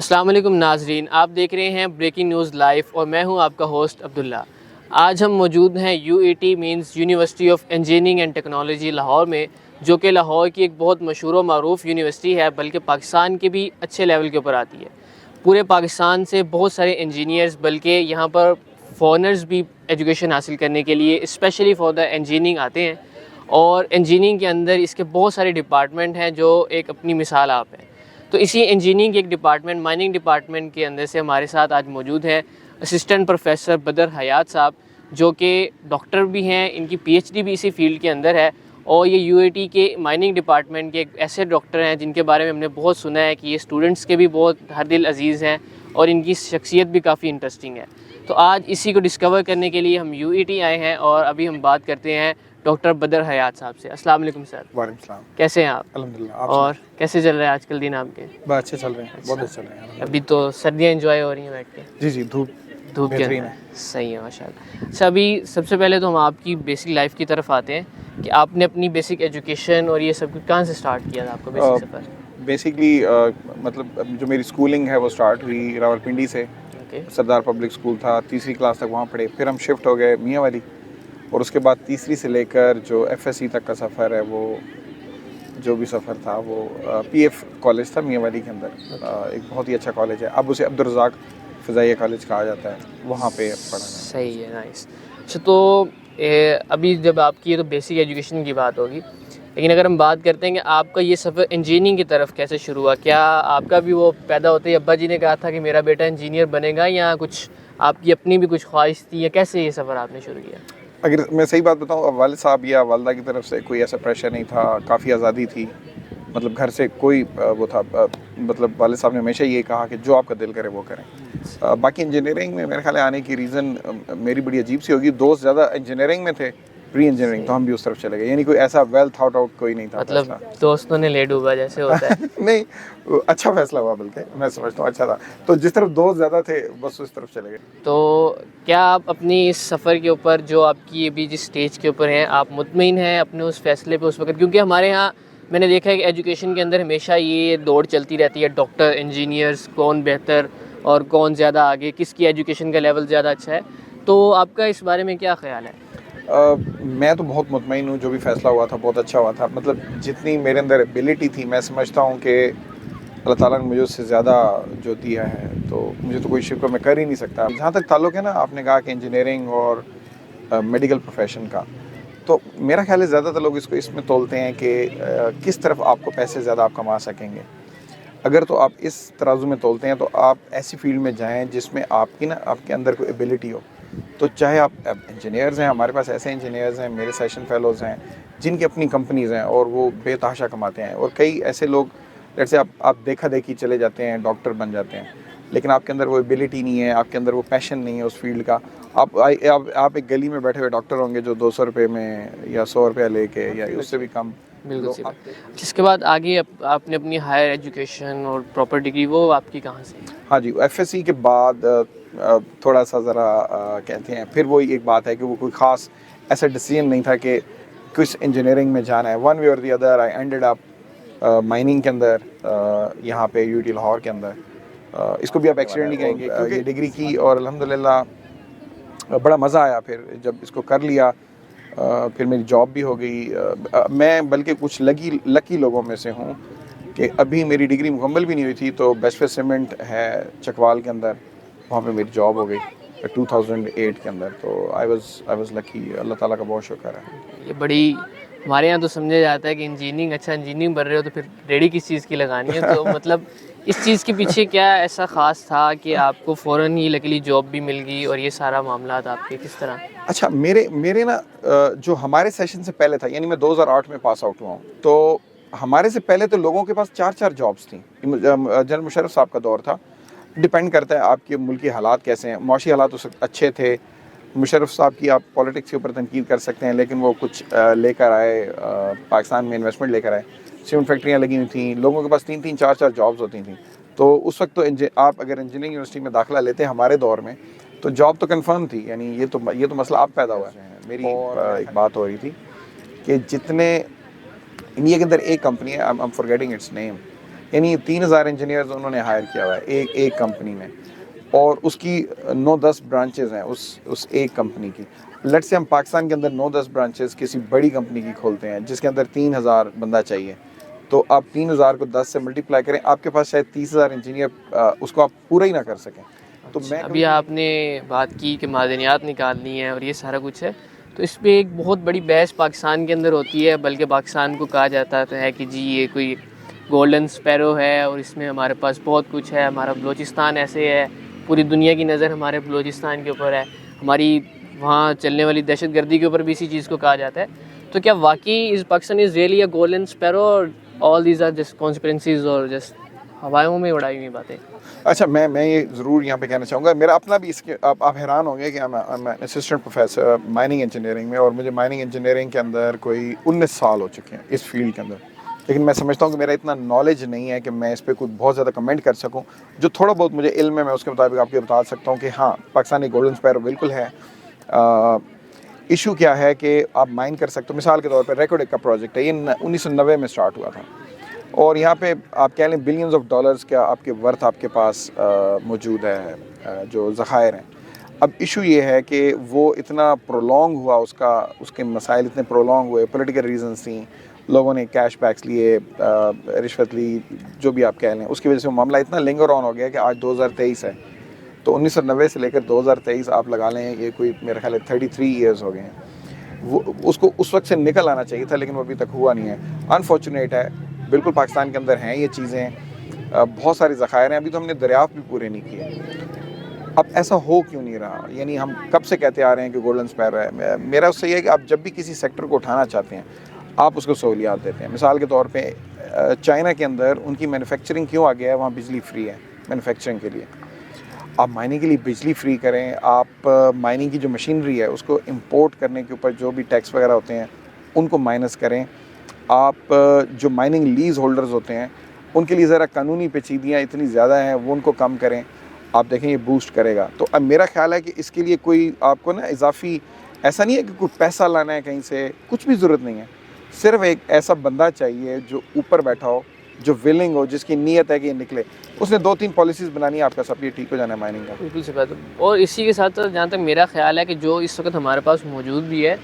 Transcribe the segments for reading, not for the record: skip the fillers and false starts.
السلام علیکم ناظرین، آپ دیکھ رہے ہیں بریکنگ نیوز لائیو اور میں ہوں آپ کا ہوسٹ عبداللہ۔ آج ہم موجود ہیں UET means university of engineering and technology Lahore میں، جو کہ لاہور کی ایک بہت مشہور و معروف یونیورسٹی ہے، بلکہ پاکستان کے بھی اچھے لیول کے اوپر آتی ہے۔ پورے پاکستان سے بہت سارے انجینئرز بلکہ یہاں پر فارنرز بھی ایجوکیشن حاصل کرنے کے لیے اسپیشلی فار دا انجینئرنگ آتے ہیں، اور انجینئرنگ کے اندر اس کے بہت سارے ڈپارٹمنٹ ہیں جو ایک اپنی مثال آپ ہے۔ تو اسی انجینئرنگ کے ایک ڈپارٹمنٹ مائننگ ڈپارٹمنٹ کے اندر سے ہمارے ساتھ آج موجود ہے اسسٹنٹ پروفیسر بدر حیات صاحب، جو کہ ڈاکٹر بھی ہیں، ان کی PhD بھی اسی فیلڈ کے اندر ہے، اور یہ UET کے مائننگ ڈپارٹمنٹ کے ایک ایسے ڈاکٹر ہیں جن کے بارے میں ہم نے بہت سنا ہے کہ یہ اسٹوڈنٹس کے بھی بہت ہر دل عزیز ہیں اور ان کی شخصیت بھی کافی انٹرسٹنگ ہے۔ تو آج اسی کو ڈسکور کرنے کے لیے ہم UET آئے ہیں، اور ابھی ہم بات کرتے ہیں ڈاکٹر بدر حیات صاحب سے۔ السلام علیکم سر۔ وعلیکم السلام۔ کیسے ہیں آپ؟ الحمدللہ۔ اور کیسے چل رہے ہیں آج کل دن آپ کے؟ بہت اچھے چل رہے ہیں، بہت اچھے چل رہے ہیں۔ ابھی تو سردیاں انجوائے ہو رہی ہیں بیٹھ کے؟ جی دھوپ کے اندر صحیح ہے، ماشاء اللہ۔ اچھا، ابھی سب سے پہلے تو ہم آپ کی بیسک لائف کی طرف آتے ہیں کہ آپ نے اپنی بیسک ایجوکیشن اور یہ سب کہاں سے اسٹارٹ کیا تھا آپ کا بیسک سفر؟ بیسکلی مطلب جو میری اسکولنگ ہے وہ اسٹارٹ ہوئی راولپنڈی سے۔ سردار پبلک اسکول تھا، تیسری کلاس تک وہاں پڑھے، پھر ہم شفٹ ہو گئے میاں والی، اور اس کے بعد تیسری سے لے کر جو FSC تک کا سفر ہے، وہ جو بھی سفر تھا وہ PF کالج تھا میاں والی کے اندر، ایک بہت ہی اچھا کالج ہے، اب اسے عبدالرزاق فضائیہ کالج کہا جاتا ہے، وہاں پہ پڑھا۔ صحیح ہے، نائس۔ اچھا، تو ابھی جب آپ کی یہ تو بیسک ایجوکیشن کی بات ہوگی، لیکن اگر ہم بات کرتے ہیں کہ آپ کا یہ سفر انجینئرنگ کی طرف کیسے شروع ہوا؟ کیا آپ کا بھی وہ پیدا ہوتے ہی ابا جی نے کہا تھا کہ میرا بیٹا انجینئر بنے گا، یا کچھ آپ کی اپنی بھی کچھ خواہش تھی، یا کیسے یہ سفر آپ نے شروع کیا؟ اگر میں صحیح بات بتاؤں، والد صاحب یا والدہ کی طرف سے کوئی ایسا پریشر نہیں تھا، کافی آزادی تھی، مطلب گھر سے کوئی وہ تھا، مطلب والد صاحب نے ہمیشہ یہ کہا کہ جو آپ کا دل کرے وہ کریں۔ باقی انجینئرنگ میں میرے خیال آنے کی ریزن میری بڑی عجیب سی ہوگی، دوست زیادہ انجینئرنگ میں تھے، پری انجینئرنگ، تو ہم بھی اس طرف چلے گئے، یعنی کوئی ایسا ویل تھاٹ آؤٹ کوئی نہیں تھا، مطلب دوستوں نے لے ڈوبا جیسے ہوتا ہے؟ نہیں، اچھا فیصلہ ہوا، بلکہ میں سمجھتا ہوں اچھا تھا، تو جس طرف دوست زیادہ تھے بس اس طرف چلے گئے۔ تو کیا آپ اپنی اس سفر کے اوپر، جو آپ کی ابھی جس اسٹیج کے اوپر ہیں، آپ مطمئن ہیں اپنے اس فیصلے پہ اس وقت؟ کیونکہ ہمارے یہاں میں نے دیکھا ہے کہ ایجوکیشن کے اندر ہمیشہ یہ دوڑ چلتی رہتی ہے، ڈاکٹر، انجینئرز، کون بہتر اور کون زیادہ آگے، کس کی ایجوکیشن کا لیول زیادہ اچھا ہے، تو آپ کا اس بارے میں کیا خیال ہے؟ میں تو بہت مطمئن ہوں، جو بھی فیصلہ ہوا تھا بہت اچھا ہوا تھا، مطلب جتنی میرے اندر ایبیلٹی تھی، میں سمجھتا ہوں کہ اللہ تعالیٰ نے مجھے اس سے زیادہ جو دیا ہے، تو مجھے تو کوئی شکر میں کر ہی نہیں سکتا۔ جہاں تک تعلق ہے نا، آپ نے کہا کہ انجینئرنگ اور میڈیکل پروفیشن کا، تو میرا خیال ہے زیادہ تر لوگ اس کو اس میں تولتے ہیں کہ کس طرف آپ کو پیسے زیادہ آپ کما سکیں گے۔ اگر تو آپ اس ترازو میں تولتے ہیں تو آپ ایسی فیلڈ میں جائیں جس میں آپ کی نا آپ کے اندر کوئی ایبیلٹی ہو، تو چاہے آپ انجینئرز ہیں، ہمارے پاس ایسے انجینئرز ہیں، میرے سیشن فیلوز ہیں جن کی اپنی کمپنیز ہیں اور وہ بے تحاشا کماتے ہیں، اور کئی ایسے لوگ جیسے آپ دیکھا دیکھی چلے جاتے ہیں، ڈاکٹر بن جاتے ہیں، لیکن آپ کے اندر وہ ایبیلٹی نہیں ہے، آپ کے اندر وہ پیشن نہیں ہے اس فیلڈ کا۔ آپ ایک گلی میں بیٹھے ہوئے ڈاکٹر ہوں گے جو 200 روپے میں یا 100 روپیہ لے کے یا اس سے بھی کم۔ بالکل۔ اس کے بعد آگے آپ نے اپنی ہائر ایجوکیشن اور پراپر ڈگری، وہ آپ کی کہاں سے؟ ہاں جی، FSC کے بعد تھوڑا سا ذرا کہتے ہیں، پھر وہی ایک بات ہے کہ وہ کوئی خاص ایسا ڈیسیژن نہیں تھا کہ کس انجینئرنگ میں جانا ہے، ون وے اور the other I ended up mining کے اندر، یہاں پہ UT لاہور کے اندر۔ اس کو بھی آپ ایکسیڈنٹ ہی کہیں گے، یہ ڈگری کی اور الحمدللہ بڑا مزہ آیا پھر جب اس کو کر لیا، پھر میری جاب بھی ہو گئی۔ میں بلکہ کچھ لکی لوگوں میں سے ہوں کہ ابھی میری ڈگری مکمل بھی نہیں ہوئی تھی تو بیسٹ سیمنٹ ہے چکوال کے اندر، وہاں پہ میری جاب ہو گئی 2008 کے اندر، تو آئی واز لکی، اللہ تعالیٰ کا بہت شکر ہے۔ یہ بڑی، ہمارے یہاں تو سمجھا جاتا ہے کہ انجینئرنگ، اچھا انجینئرنگ بن رہے ہو تو پھر ریڈی کس چیز کی لگانی ہے، تو مطلب اس چیز کے پیچھے کیا ایسا خاص تھا کہ آپ کو فوراً ہی لکیلی جاب بھی مل گئی، اور یہ سارا معاملات آپ کے کس طرح؟ اچھا، میرے نا جو ہمارے سیشن سے پہلے تھا، یعنی میں 2008 میں پاس آؤٹ ہوا ہوں، تو ہمارے سے پہلے تو لوگوں کے پاس 4 جابس تھیں۔ جنرل مشرف صاحب کا دور تھا، ڈیپینڈ کرتا ہے آپ کے ملکی حالات کیسے ہیں، معاشی حالات اس وقت اچھے تھے۔ مشرف صاحب کی آپ پالیٹکس کے اوپر تنقید کر سکتے ہیں، لیکن وہ کچھ لے کر آئے، پاکستان میں انویسٹمنٹ لے کر آئے، سیمنٹ فیکٹریاں لگی ہوئی تھیں، لوگوں کے پاس 3-4 جابس ہوتی تھیں، تو اس وقت تو آپ اگر انجینئرنگ یونیورسٹی میں داخلہ لیتے ہمارے دور میں تو جاب تو کنفرم تھی، یعنی یہ تو مسئلہ اب پیدا ہوا ہے۔ میری ایک بات ہو رہی تھی کہ جتنے انڈیا کے اندر ایک کمپنی ہے، I'm forgetting its name، یعنی 3000 انجینئرز انہوں نے ہائر کیا ہوا ہے ایک کمپنی میں, اور اس کی 9-10 برانچز ہیں اس ایک کمپنی کی. لیٹ سے ہم پاکستان کے اندر 9-10 برانچز کسی بڑی کمپنی کی کھولتے ہیں جس کے اندر 3000 بندہ چاہیے, تو آپ 3000 کو 10 سے ملٹیپلائی کریں, آپ کے پاس شاید 30,000 انجینئر اس کو آپ پورا ہی نہ کر سکیں. تو میں ابھی آپ نے بات کی کہ معدنیات نکالنی ہے اور یہ سارا کچھ ہے, تو اس پہ ایک بہت بڑی بحث پاکستان کے اندر ہوتی ہے, بلکہ پاکستان کو کہا جاتا ہے کہ جی یہ کوئی گولڈن اسپیرو ہے اور اس میں ہمارے پاس بہت کچھ ہے, ہمارا بلوچستان ایسے ہے, پوری دنیا کی نظر ہمارے بلوچستان کے اوپر ہے, ہماری وہاں چلنے والی دہشت گردی کے اوپر بھی اسی چیز کو کہا جاتا ہے. تو کیا واقعی is Pakistan is really a golden sparrow, اور all these are just conspiracies اور جسٹ ہوائوں میں اڑائی ہوئی باتیں؟ اچھا, میں یہ ضرور یہاں پہ کہنا چاہوں گا, میرا اپنا بھی اس کے آپ حیران ہوں گے کہ میں اسسٹنٹ پروفیسر مائننگ انجینئرنگ میں, اور مجھے مائننگ انجینئرنگ کے اندر کوئی 19 سال ہو چکے ہیں اس فیلڈ کے اندر, لیکن میں سمجھتا ہوں کہ میرا اتنا نالج نہیں ہے کہ میں اس پہ کوئی بہت زیادہ کمنٹ کر سکوں. جو تھوڑا بہت مجھے علم ہے میں اس کے مطابق آپ کو بتا سکتا ہوں کہ ہاں پاکستانی گولڈن اسپیرو بالکل ہے. ایشو کیا ہے کہ آپ مائن کر سکتے ہو, مثال کے طور پہ ریکوڈک کا پروجیکٹ ہے, یہ 1990 میں سٹارٹ ہوا تھا, اور یہاں پہ آپ کہہ لیں بلینز آف ڈالرز کا آپ کے ورتھ آپ کے پاس موجود ہے, جو ذخائر ہیں. اب ایشو یہ ہے کہ وہ اتنا پرولونگ ہوا, اس کے مسائل اتنے پرولونگ ہوئے, پولیٹیکل ریزنز تھیں, لوگوں نے کیش بیکس لیے, رشوت لی, جو بھی آپ کہہ لیں, اس کی وجہ سے وہ معاملہ اتنا لنگر آن ہو گیا کہ آج 2023 ہے, تو 1990 سے لے کر 2023 آپ لگا لیں, یہ کوئی میرے خیال ہے 33 ایئرز ہو گئے ہیں. وہ اس کو اس وقت سے نکل آنا چاہیے تھا, لیکن وہ ابھی تک ہوا نہیں ہے. انفارچونیٹ ہے, بالکل پاکستان کے اندر ہیں یہ چیزیں, بہت سارے ذخائر ہیں, ابھی تو ہم نے دریافت بھی پورے نہیں کیے. اب ایسا ہو کیوں نہیں رہا؟ یعنی ہم کب سے کہتے آ رہے ہیں کہ گولڈن اسپیرو ہے. میرا اس سے یہ ہے کہ آپ جب بھی کسی سیکٹر کو اٹھانا چاہتے ہیں آپ اس کو سہولیات دیتے ہیں. مثال کے طور پہ چائنا کے اندر ان کی مینوفیکچرنگ کیوں آ گیا ہے, وہاں بجلی فری ہے مینوفیکچرنگ کے لیے. آپ مائننگ کے لیے بجلی فری کریں, آپ مائننگ کی جو مشینری ہے اس کو امپورٹ کرنے کے اوپر جو بھی ٹیکس وغیرہ ہوتے ہیں ان کو مائنس کریں. آپ جو مائننگ لیز ہولڈرز ہوتے ہیں ان کے لیے ذرا قانونی پیچیدگیاں اتنی زیادہ ہیں, وہ ان کو کم کریں. آپ دیکھیں یہ بوسٹ کرے گا. تو اب میرا خیال ہے کہ اس کے لیے کوئی آپ کو نا اضافی, ایسا نہیں ہے کہ کوئی پیسہ لانا ہے کہیں سے, کچھ بھی ضرورت نہیں ہے. صرف ایک ایسا بندہ چاہیے جو اوپر بیٹھا ہو, جو ولنگ ہو, جس کی نیت ہے کہ یہ نکلے. اس نے 2-3 پالیسیز بنانی ہے, آپ کا سب یہ ٹھیک ہو جانا ہے مائننگ کا. بالکل سی بات ہے. اور اسی کے ساتھ جہاں تک میرا خیال ہے کہ جو اس وقت ہمارے پاس موجود بھی ہے,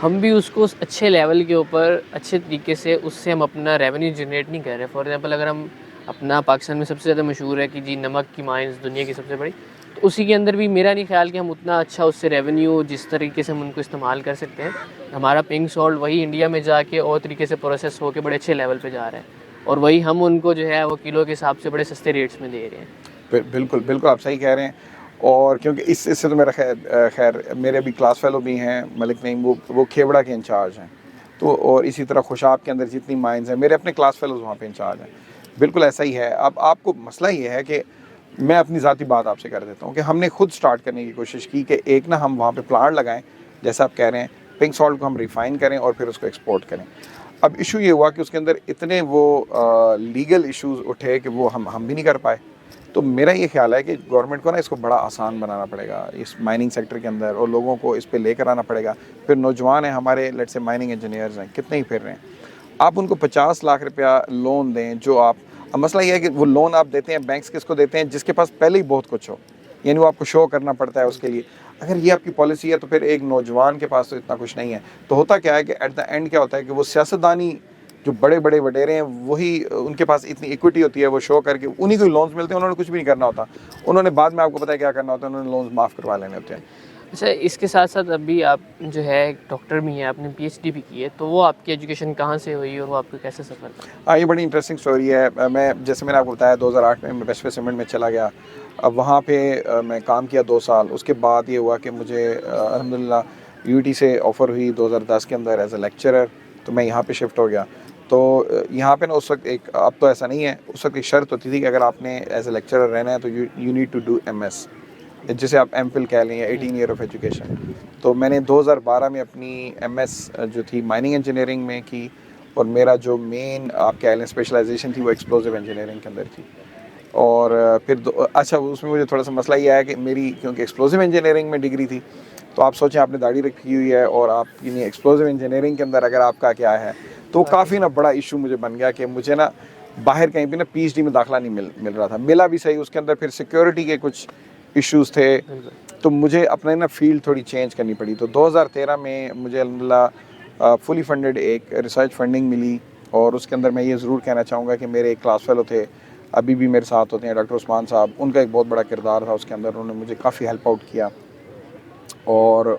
ہم بھی اس کو اچھے لیول کے اوپر اچھے طریقے سے اس سے ہم اپنا ریونیو جنریٹ نہیں کر رہے. فار ایگزامپل اگر ہم اپنا پاکستان میں سب سے زیادہ مشہور ہے کہ جی نمک کی مائنز دنیا کی سب سے بڑی, تو اسی کے اندر بھی میرا نہیں خیال کہ ہم اتنا اچھا اس سے ریونیو جس طریقے سے ہم ان کو استعمال کر سکتے ہیں. ہمارا پنک سالٹ وہی انڈیا میں جا کے اور طریقے سے پروسیس ہو کے بڑے اچھے لیول پہ جا رہا ہے, اور وہی ہم ان کو جو ہے وہ کلو کے حساب سے بڑے سستے ریٹس میں دے رہے ہیں. بالکل آپ صحیح کہہ رہے ہیں. اور کیونکہ اس سے تو میرا خیر میرے بھی کلاس فیلو بھی ہیں ملک نعیم, وہ کھیوڑا کے انچارج ہیں. تو اور اسی طرح خوشاب کے اندر جتنی مائنز ہیں میرے اپنے کلاس فیلوز وہاں پہ انچارج ہیں. بالکل ایسا ہی ہے. اب آپ کو مسئلہ یہ ہے کہ میں اپنی ذاتی بات آپ سے کر دیتا ہوں کہ ہم نے خود سٹارٹ کرنے کی کوشش کی کہ ایک نا ہم وہاں پہ پلانٹ لگائیں, جیسا آپ کہہ رہے ہیں, پنک سالٹ کو ہم ریفائن کریں اور پھر اس کو ایکسپورٹ کریں. اب ایشو یہ ہوا کہ اس کے اندر اتنے وہ لیگل ایشوز اٹھے کہ وہ ہم بھی نہیں کر پائے. تو میرا یہ خیال ہے کہ گورنمنٹ کو نا اس کو بڑا آسان بنانا پڑے گا اس مائننگ سیکٹر کے اندر, اور لوگوں کو اس پہ لے کر آنا پڑے گا. پھر نوجوان ہیں ہمارے, لیٹ سے مائننگ انجینئرز ہیں, کتنے ہی پھر رہے ہیں, آپ ان کو 50 لاکھ روپیہ لون دیں. جو آپ, اب مسئلہ یہ ہے کہ وہ لون آپ دیتے ہیں, بینکس کس کو دیتے ہیں, جس کے پاس پہلے ہی بہت کچھ ہو, یعنی وہ آپ کو شو کرنا پڑتا ہے اس کے لیے. اگر یہ آپ کی پالیسی ہے تو پھر ایک نوجوان کے پاس تو اتنا کچھ نہیں ہے. تو ہوتا کیا ہے کہ ایٹ دا اینڈ کیا ہوتا ہے کہ وہ سیاستدانی جو بڑے بڑے وڈیرے ہیں وہی ان کے پاس اتنی ایکوٹی ہوتی ہے, وہ شو کر کے انہیں کو لونز ملتے ہیں, انہوں نے کچھ بھی نہیں کرنا ہوتا. انہوں نے بعد میں آپ کو پتہ ہے کیا کرنا ہوتا ہے, انہوں نے لونز معاف کروا لینے ہوتے ہیں. اچھا, اس کے ساتھ ساتھ ابھی آپ جو ہے ڈاکٹر بھی ہیں, آپ نے پی ایچ ڈی بھی کی ہے, تو وہ آپ کی ایجوکیشن کہاں سے ہوئی اور وہ آپ کو کیسے سفر تھا؟ ہاں, یہ بڑی انٹرسٹنگ سٹوری ہے. میں جیسے میں نے آپ کو بتایا 2008 میں پیسفک سیمنٹ میں چلا گیا. اب وہاں پہ میں کام کیا 2 سال. اس کے بعد یہ ہوا کہ مجھے الحمدللہ یو ٹی سے آفر ہوئی 2010 کے اندر ایز اے لیکچرر, تو میں یہاں پہ شفٹ ہو گیا. تو یہاں پہ نا اس وقت ایک, اب تو ایسا نہیں ہے, اس وقت ایک شرط ہوتی تھی کہ اگر آپ نے ایز اے لیکچرر رہنا ہے تو you need to do M S, جسے آپ ایم فل کہہ لیں, یا 18 ایئر آف ایجوکیشن. تو میں نے 2012 میں اپنی ایم ایس جو تھی مائننگ انجینئرنگ میں کی, اور میرا جو مین آپ کہہ لیں اسپیشلائزیشن تھی وہ ایکسپلوزیو انجینئرنگ کے اندر تھی. اور پھر اچھا, اس میں مجھے تھوڑا سا مسئلہ یہ آیا کہ میری کیونکہ ایکسپلوزیو انجینئرنگ میں ڈگری تھی, تو آپ سوچیں آپ نے داڑھی رکھی ہوئی ہے اور آپ ایکسپلوزیو انجینئرنگ کے اندر اگر آپ کا کیا ہے, تو کافی نا بڑا ایشو مجھے بن گیا کہ مجھے نا باہر کہیں پہ نا پی ایچ ڈی میں داخلہ نہیں مل رہا تھا. ملا بھی صحیح, اس کے اندر پھر سیکیورٹی کے کچھ ایشوز تھے, تو مجھے اپنے نا فیلڈ تھوڑی چینج کرنی پڑی. تو 2013 میں مجھے الحمدللہ فلی فنڈڈ ایک ریسرچ فنڈنگ ملی, اور اس کے اندر میں یہ ضرور کہنا چاہوں گا کہ میرے ایک کلاس فیلو تھے, ابھی بھی میرے ساتھ ہوتے ہیں, ڈاکٹر عثمان صاحب, ان کا ایک بہت بڑا کردار تھا اس کے اندر. انہوں نے مجھے کافی ہیلپ آؤٹ کیا, اور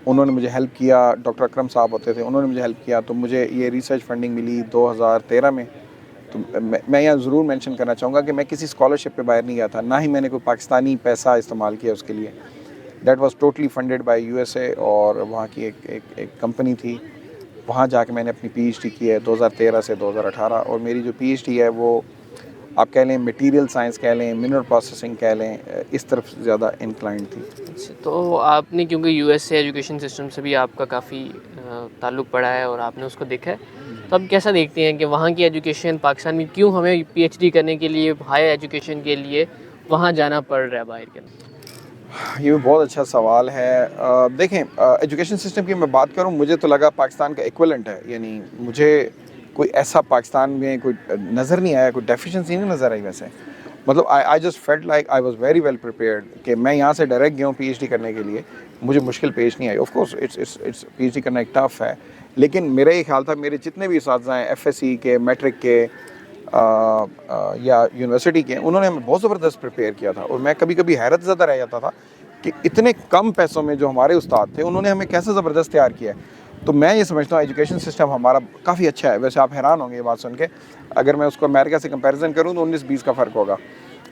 انہوں نے مجھے ہیلپ کیا. ڈاکٹر اکرم صاحب ہوتے تھے, انہوں نے مجھے ہیلپ کیا. تو مجھے یہ ریسرچ فنڈنگ ملی 2013 میں. تو میں یہاں ضرور مینشن کرنا چاہوں گا کہ میں کسی اسکالرشپ پہ باہر نہیں گیا تھا, نہ ہی میں نے کوئی پاکستانی پیسہ استعمال کیا اس کے لیے. That was totally funded by USA, اور وہاں کی ایک کمپنی تھی, وہاں جا کے میں نے اپنی پی ایچ ڈی کی ہے 2013 سے 2018. اور میری جو پی ایچ ڈی ہے وہ آپ کہہ لیں میٹیریل سائنس کہہ لیں, منرل پروسیسنگ کہہ لیں, اس طرف زیادہ انکلائنڈ تھی. تو آپ نے کیونکہ US سے ایجوکیشن سسٹم سے بھی آپ کا کافی تعلق پڑا ہے اور آپ نے اس کو دیکھا ہے, تو اب کیسا دیکھتے ہیں کہ وہاں کی ایجوکیشن پاکستان میں کیوں ہمیں PhD کرنے کے لیے, ہائی ایجوکیشن کے لیے وہاں جانا پڑ رہا ہے باہر کے اندر؟ یہ بھی بہت اچھا سوال ہے. دیکھیں, ایجوکیشن سسٹم کی میں بات کروں, مجھے تو لگا پاکستان کا ایکولنٹ ہے. یعنی مجھے کوئی ایسا پاکستان میں کوئی نظر نہیں آیا, کوئی ڈیفیشنسی نہیں نظر آئی. ویسے مطلب I just felt like I was very well prepared کہ میں یہاں سے ڈائریکٹ گیا ہوں پی ایچ ڈی کرنے کے لیے, مجھے مشکل پیش نہیں آئی. Of course it's P H D کرنا ایک ٹف ہے, لیکن میرا یہ خیال تھا میرے جتنے بھی اساتذہ ہیں FSC کے, میٹرک کے یا یونیورسٹی کے, انہوں نے ہمیں بہت زبردست پریپیئر کیا تھا. اور میں کبھی کبھی حیرت زدہ رہ جاتا تھا کہ اتنے کم پیسوں میں جو ہمارے استاد تھے انہوں نے ہمیں کیسے زبردست تیار کیا ہے. تو میں یہ سمجھتا ہوں ایجوکیشن سسٹم ہمارا کافی اچھا ہے. ویسے آپ حیران ہوں گے یہ بات سن کے, اگر میں اس کو امریکہ سے کمپیریزن کروں تو 19-20 کا فرق ہوگا.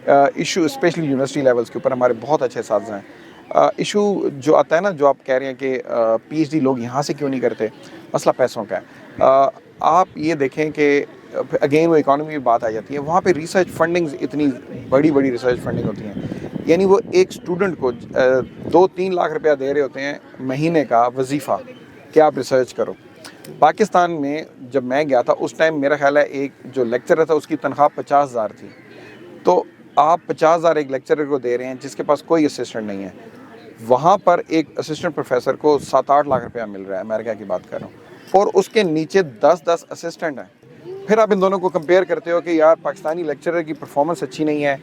ایشو اسپیشلی یونیورسٹی لیولس کے اوپر ہمارے بہت اچھے اساتذہ ہیں. ایشو جو آتا ہے نا, جو آپ کہہ رہے ہیں کہ PhD لوگ یہاں سے کیوں نہیں کرتے, مسئلہ پیسوں کا ہے. آپ یہ دیکھیں کہ اگین وہ اکانومی کی بات آ جاتی ہے, وہاں پہ ریسرچ فنڈنگز اتنی بڑی ریسرچ فنڈنگ ہوتی ہیں. یعنی وہ ایک اسٹوڈنٹ کو 2-3 لاکھ روپیہ دے رہے ہوتے ہیں مہینے کا وظیفہ کہ آپ ریسرچ کرو. پاکستان میں جب میں گیا تھا اس ٹائم میرا خیال ہے ایک جو لیکچرر تھا اس کی تنخواہ 50,000 تھی. تو آپ 50,000 ایک لیکچرر کو دے رہے ہیں جس کے پاس کوئی اسسٹنٹ نہیں ہے. وہاں پر ایک اسسٹنٹ پروفیسر کو 7-8 لاکھ روپیہ مل رہا ہے, امریکہ کی بات کر رہا ہوں, اور اس کے نیچے 10 اسسٹنٹ ہیں. پھر آپ ان دونوں کو کمپیئر کرتے ہو کہ یار پاکستانی لیکچرر کی پرفارمنس اچھی نہیں ہے,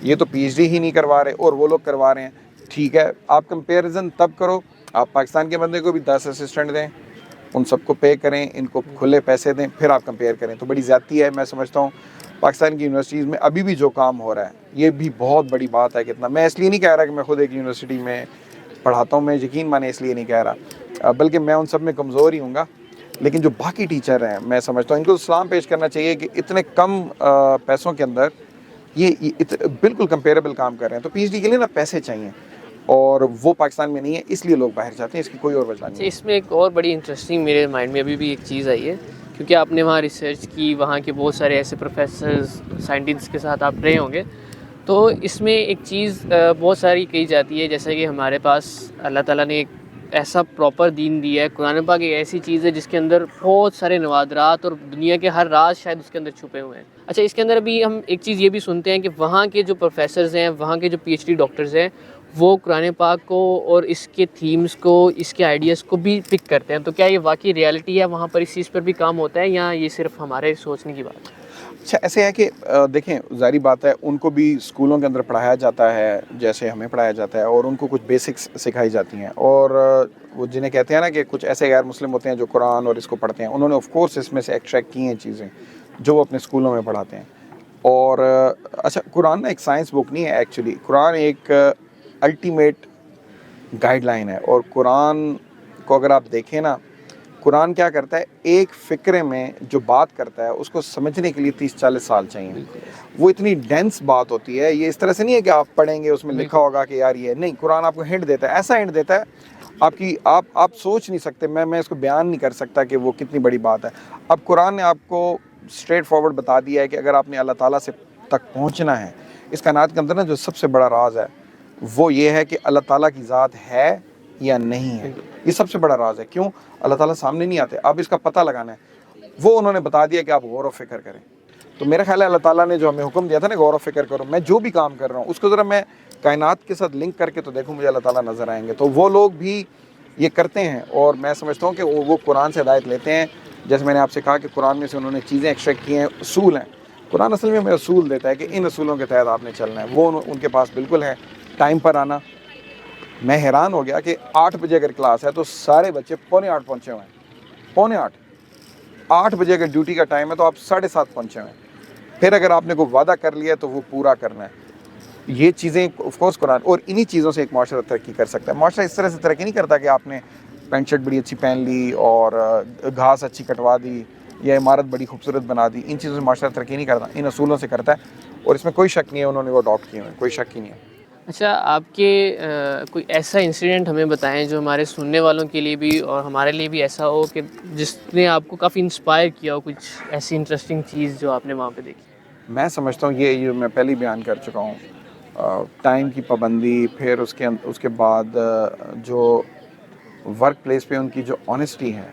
یہ تو PhD ہی نہیں کروا رہے اور وہ لوگ کروا رہے ہیں. ٹھیک ہے, آپ کمپیریزن تب کرو, آپ پاکستان کے بندے کو بھی 10 اسسٹنٹ دیں, ان سب کو پے کریں, ان کو کھلے پیسے دیں, پھر آپ کمپیئر کریں. تو بڑی زیادتی ہے میں سمجھتا ہوں. پاکستان کی یونیورسٹیز میں ابھی بھی جو کام ہو رہا ہے یہ بھی بہت بڑی بات ہے. کتنا, میں اس لیے نہیں کہہ رہا کہ میں خود ایک یونیورسٹی میں پڑھاتا ہوں, میں یقین مانے اس لیے نہیں کہہ رہا, بلکہ میں ان سب میں کمزور ہی ہوں گا. لیکن جو باقی ٹیچر ہیں میں سمجھتا ہوں ان کو سلام پیش کرنا چاہیے کہ اتنے کم پیسوں کے اندر یہ بالکل کمپیریبل کام کر رہے ہیں. تو PhD کے لیے نا پیسے چاہیے, اور وہ پاکستان میں نہیں ہے, اس لیے لوگ باہر جاتے ہیں. اس کی کوئی اور وجہ نہیں ہے. اس میں ایک اور بڑی انٹرسٹنگ میرے مائنڈ میں ابھی بھی ایک چیز آئی ہے, کیونکہ آپ نے وہاں ریسرچ کی, وہاں کے بہت سارے ایسے پروفیسرز سائنٹسٹ کے ساتھ آپ رہے ہوں گے. تو اس میں ایک چیز بہت ساری کہی جاتی ہے, جیسے کہ ہمارے پاس اللہ تعالیٰ نے ایک ایسا پراپر دین دیا ہے. قرآن پاک ایک ایسی چیز ہے جس کے اندر بہت سارے نوادرات اور دنیا کے ہر راز شاید اس کے اندر چھپے ہوئے ہیں. اچھا, اس کے اندر ابھی ہم ایک چیز یہ بھی سنتے ہیں کہ وہاں کے جو پروفیسرز ہیں, وہاں کے جو PhD ڈاکٹرز ہیں, وہ قرآن پاک کو اور اس کے تھیمز کو, اس کے آئیڈیاز کو بھی پک کرتے ہیں. تو کیا یہ واقعی ریالٹی ہے, وہاں پر اس چیز پر بھی کام ہوتا ہے, یا یہ صرف ہمارے سوچنے کی بات ہے؟ اچھا, ایسے ہے کہ دیکھیں ظاہری بات ہے ان کو بھی اسکولوں کے اندر پڑھایا جاتا ہے جیسے ہمیں پڑھایا جاتا ہے, اور ان کو کچھ بیسکس سکھائی جاتی ہیں. اور وہ جنہیں کہتے ہیں نا کہ کچھ ایسے غیر مسلم ہوتے ہیں جو قرآن اور اس کو پڑھتے ہیں, انہوں نے آف کورس اس میں سے ایکسٹریکٹ کی ہیں چیزیں جو وہ اپنے اسکولوں میں پڑھاتے ہیں. اور اچھا, قرآن نا ایک سائنس بک نہیں ہے ایکچولی, قرآن ایک الٹیمیٹ گائیڈ لائن ہے. اور قرآن کو اگر آپ دیکھیں نا, قرآن کیا کرتا ہے, ایک فقرے میں جو بات کرتا ہے اس کو سمجھنے کے لیے 30-40 سال چاہیے. وہ اتنی ڈینس بات ہوتی ہے, یہ اس طرح سے نہیں ہے کہ آپ پڑھیں گے اس میں لکھا ہوگا کہ یار یہ نہیں. قرآن آپ کو ہنٹ دیتا ہے, ایسا ہنٹ دیتا ہے آپ سوچ نہیں سکتے, میں اس کو بیان نہیں کر سکتا کہ وہ کتنی بڑی بات ہے. اب قرآن نے آپ کو اسٹریٹ فارورڈ بتا دیا ہے کہ اگر آپ نے اللہ تعالیٰ سے تک پہنچنا ہے, اس کائنات کے اندر نا جو سب سے بڑا راز ہے وہ یہ ہے کہ اللہ تعالیٰ کی ذات ہے یا نہیں ہے. یہ سب سے بڑا راز ہے. کیوں؟ اللہ تعالیٰ سامنے نہیں آتے, اب اس کا پتہ لگانا ہے. وہ انہوں نے بتا دیا کہ آپ غور و فکر کریں. تو میرا خیال ہے اللہ تعالیٰ نے جو ہمیں حکم دیا تھا نا غور و فکر کرو, میں جو بھی کام کر رہا ہوں اس کو ذرا میں کائنات کے ساتھ لنک کر کے تو دیکھوں, مجھے اللہ تعالیٰ نظر آئیں گے. تو وہ لوگ بھی یہ کرتے ہیں, اور میں سمجھتا ہوں کہ وہ قرآن سے ہدایت لیتے ہیں. جیسے میں نے آپ سے کہا کہ قرآن میں سے انہوں نے چیزیں ایکسٹریکٹ کی ہیں, اصول ہیں. قرآن اصل میں ہمیں اصول دیتا ہے کہ ان اصولوں کے تحت آپ نے چلنا ہے. وہ ان کے پاس بالکل ہے. ٹائم پر آنا, میں حیران ہو گیا کہ 8 بجے اگر کلاس ہے تو سارے بچے 7:45 پہنچے ہوئے ہیں. 7:45. 8 بجے اگر ڈیوٹی کا ٹائم ہے تو آپ 7:30 پہنچے ہوئے ہیں. پھر اگر آپ نے کوئی وعدہ کر لیا تو وہ پورا کرنا ہے. یہ چیزیں آف کورس قرآن, اور انہی چیزوں سے ایک معاشرہ ترقی کر سکتا ہے. معاشرہ اس طرح سے ترقی نہیں کرتا کہ آپ نے پینٹ شرٹ بڑی اچھی پہن لی اور گھاس اچھی کٹوا دی یا عمارت بڑی خوبصورت بنا دی. ان چیزوں سے معاشرہ ترقی نہیں کرتا, ان اصولوں سے کرتا ہے, اور اس میں کوئی شک نہیں ہے انہوں نے وہ اڈاپٹ کیے ہوئے, کوئی شک ہی نہیں ہے. اچھا, آپ کے کوئی ایسا انسیڈنٹ ہمیں بتائیں جو ہمارے سننے والوں کے لیے بھی اور ہمارے لیے بھی ایسا ہو کہ جس نے آپ کو کافی انسپائر کیا ہو, کچھ ایسی انٹرسٹنگ چیز جو آپ نے وہاں پہ دیکھی. میں سمجھتا ہوں یہ میں پہلے بیان کر چکا ہوں, ٹائم کی پابندی, پھر اس کے بعد جو ورک پلیس پہ ان کی جو آنیسٹی ہے.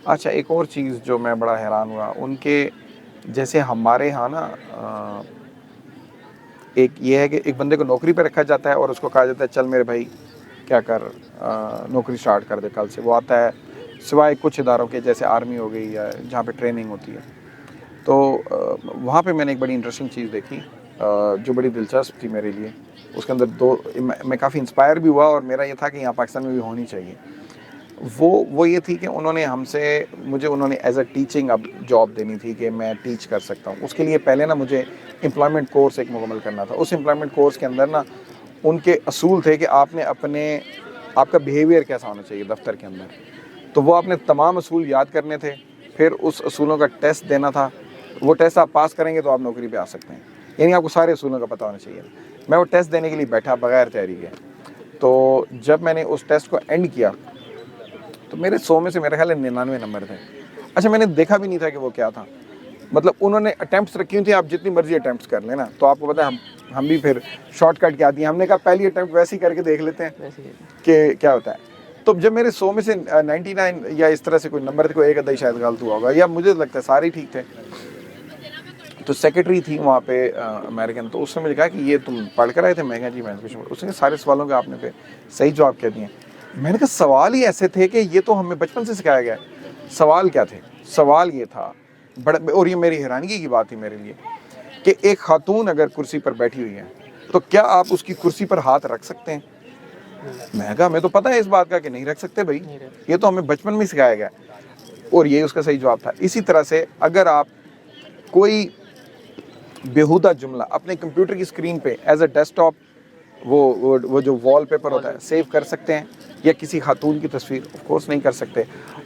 اچھا, ایک اور چیز جو میں بڑا حیران ہوا ان کے, جیسے ہمارے ہاں نا ایک یہ ہے کہ ایک بندے کو نوکری پہ رکھا جاتا ہے اور اس کو کہا جاتا ہے چل میرے بھائی کیا کر, نوکری سٹارٹ کر دے کل سے. وہ آتا ہے سوائے کچھ اداروں کے جیسے آرمی ہو گئی یا جہاں پہ ٹریننگ ہوتی ہے. تو وہاں پہ میں نے ایک بڑی انٹرسٹنگ چیز دیکھی جو بڑی دلچسپ تھی میرے لیے. اس کے اندر میں کافی انسپائر بھی ہوا, اور میرا یہ تھا کہ یہاں پاکستان میں بھی ہونی چاہیے. وہ یہ تھی کہ انہوں نے مجھے ایز اے ٹیچنگ اب جاب دینی تھی کہ میں ٹیچ کر سکتا ہوں. اس کے لیے پہلے نا مجھے امپلائمنٹ کورس ایک مکمل کرنا تھا. اس امپلائمنٹ کورس کے اندر نا ان کے اصول تھے کہ آپ کا بیہیویئر کیسا ہونا چاہیے دفتر کے اندر. تو وہ آپ نے تمام اصول یاد کرنے تھے, پھر اس اصولوں کا ٹیسٹ دینا تھا. وہ ٹیسٹ آپ پاس کریں گے تو آپ نوکری پہ آ سکتے ہیں, یعنی آپ کو سارے اصولوں کا پتہ ہونا چاہیے. میں وہ ٹیسٹ دینے کے لیے بیٹھا بغیر تیاری کے. تو جب میں نے اس ٹیسٹ کو اینڈ کیا تو میرے 100 میں سے میرے خیال ہے 99 نمبر تھے. اچھا, میں نے دیکھا بھی نہیں تھا کہ وہ کیا تھا. مطلب انہوں نے اٹیمپٹس رکھی ہوئی تھی, آپ جتنی مرضی اٹیمپٹس کر لیں نا. تو آپ کو پتہ ہے ہم بھی پھر شارٹ کٹ کیا آتی ہیں. ہم نے کہا پہلی اٹیمپٹ ویسے ہی کر کے دیکھ لیتے ہیں کہ کیا ہوتا ہے. تو جب میرے 100 میں سے 99 یا اس طرح سے کوئی نمبر تھے, کوئی ایک ادھا شاید غلط ہوا ہوگا, یا مجھے لگتا ہے سارے ٹھیک تھے. تو سیکرٹری تھی وہاں پہ امریکن, تو اس نے مجھے کہا کہ یہ تم پڑھ کر آئے تھے. میں کہا جی میں کچھ, اس نے سارے سوالوں کے آپ نے پہ صحیح جواب کہہ دیے. میں نے کہا سوال ہی ایسے تھے کہ یہ تو ہمیں بچپن سے سکھایا گیا ہے. سوال کیا تھے؟ سوال یہ تھا اور یہ میری حیرانگی کی بات تھی میرے لیے کہ ایک خاتون اگر کرسی پر بیٹھی ہوئی ہے تو کیا آپ اس کی کرسی پر ہاتھ رکھ سکتے ہیں؟ میں کہا ہمیں تو پتہ ہے اس بات کا کہ نہیں رکھ سکتے بھائی, یہ تو ہمیں بچپن میں سکھایا گیا. اور یہ اس کا صحیح جواب تھا. اسی طرح سے اگر آپ کوئی بیہودہ جملہ اپنے کمپیوٹر کی اسکرین پہ ایز اے ڈیسک ٹاپ وہ جو وال پیپر ہوتا ہے سیو کر سکتے ہیں, یا کسی خاتون کی تصویر, آف کورس نہیں کر سکتے.